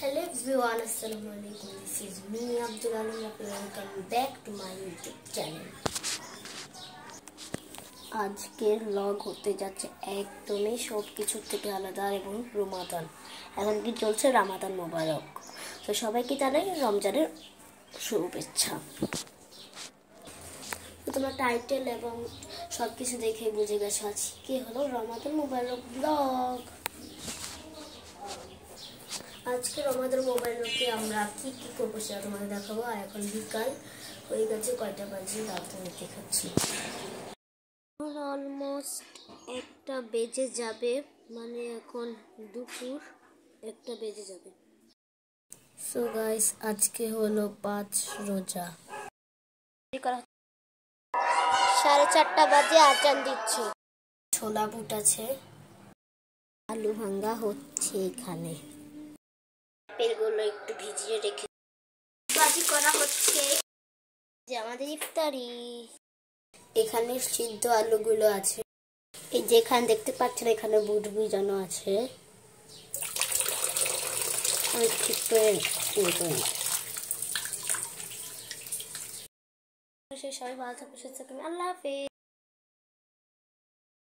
Hello everyone, Assalamualaikum. This is me, Abdul Alim. Welcome back to my YouTube channel. আজকের blog হতে যাচ্ছে একদমই সব কিছু থেকে আলাদা এবং রমাদান। এখন কি চলছে রমাদান মোবারক। তো সবাইকে জানাই রমজানের শুভেচ্ছা। তো তোমরা টাইটেল এবং সব কিছু দেখে বুঝে গেছো আজকে হলো রমাদান মোবারক ব্লগ। আজকে রমাদান মোবারকে আমরা কি কি করবো সেটা তোমাদের দেখাবো। আর এখন বিকাল হয়ে গেছে, কয়টা বাজে রাতে দেখাচ্ছি। অলমোস্ট 1টা বেজে যাবে, মানে এখন দুপুর 1টা বেজে যাবে। সো গাইস, আজকে হলো 5 রোজা। 4:30 বাজে আজান দিচ্ছে। ছোলা বুট আছে, আলু ভাঙ্গা হচ্ছে এখানে। আপেলগুলো একটু ভিজিয়ে রেখে ভাজি করা হচ্ছে। যে আমাদের ইফতারি, এখানে সিদ্ধ আলুগুলো আছে। এই যেখানে দেখতে পাচ্ছেন এখানে বুট ভিজানো আছে। আমি ঠিক করে সবাই ভালো থাকবে, সুস্থ থাকবেন। আল্লাহ হাফেজ।